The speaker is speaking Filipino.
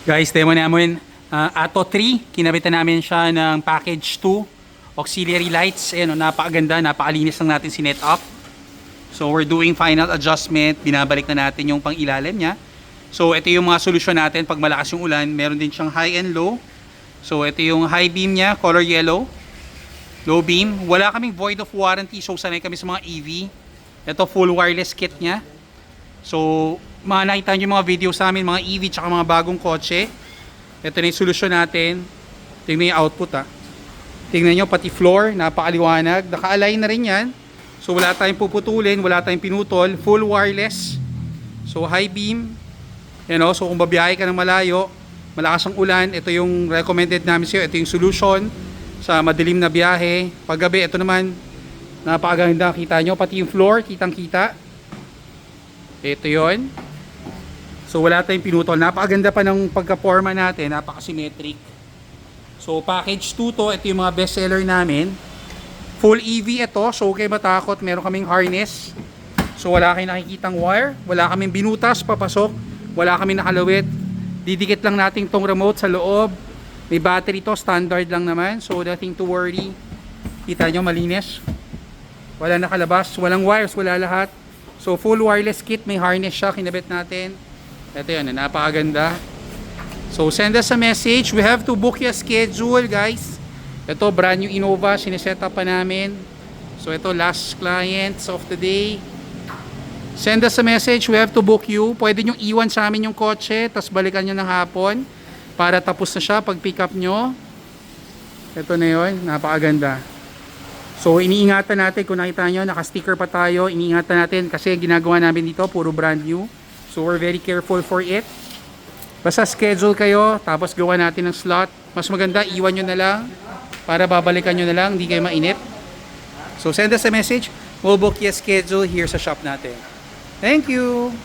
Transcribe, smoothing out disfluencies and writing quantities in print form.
Guys, demo namin Atto 3. Kinabitan namin siya ng package 2. Auxiliary lights. Ayan, napakaganda, napakalinis lang natin sinet up. So we're doing final adjustment. Binabalik na natin yung pang ilalim niya. So ito yung mga solusyon natin pag malakas yung ulan. Meron din siyang high and low. So ito yung high beam niya, color yellow. Low beam. Wala kaming void of warranty. So sanay kami sa mga EV. Ito full wireless kit niya. So mga nakita nyo yung mga video sa amin, mga EV tsaka mga bagong kotse. Ito na yung solusyon natin. Tingnan yung output Tingnan nyo, pati floor, napakaliwanag. Naka-align na rin yan. So wala tayong puputulin, wala tayong pinutol. Full wireless. So high beam. So kung babiyahe ka ng malayo, malakas ang ulan, ito yung recommended namin sa'yo. Ito yung solution sa madilim na biyahe. Paggabi, ito naman, napakaganda. Kita nyo, pati yung floor, kitang-kita. Ito yon. So wala tayong pinutol. Napakaganda pa ng pagka-forma natin. Napaka-symmetric. So package 2 to. Ito yung mga best seller namin. Full EV ito. So huwag kayo matakot. Meron kaming harness. So wala kayong nakikitang wire. Wala kaming binutas, papasok. Wala kaming nakalawit. Didikit lang natin tong remote sa loob. May battery to. Standard lang naman. So nothing to worry. Kita nyo, malinis. Wala nakalabas. Walang wires. Wala lahat. So full wireless kit. May harness siya. Kinabit natin. Ito yun, napakaganda. So send us a message. We have to book your schedule, guys. Ito, brand new Innova, sineset up pa namin. So ito, last clients of the day. Send us a message. We have to book you. Pwede nyo iwan sa amin yung kotse, tapos balikan nyo ng hapon para tapos na siya pag pick up nyo. Ito na yun, napakaganda. So iniingatan natin, kung nakita nyo, naka-sticker pa tayo. Iniingatan natin kasi ginagawa namin dito, puro brand new. So we're very careful for it. Basta schedule kayo, tapos gawa natin ng slot. Mas maganda, iwan nyo na lang para babalikan nyo na lang, hindi kayo mainip. So send us a message. We'll book your schedule here sa shop natin. Thank you!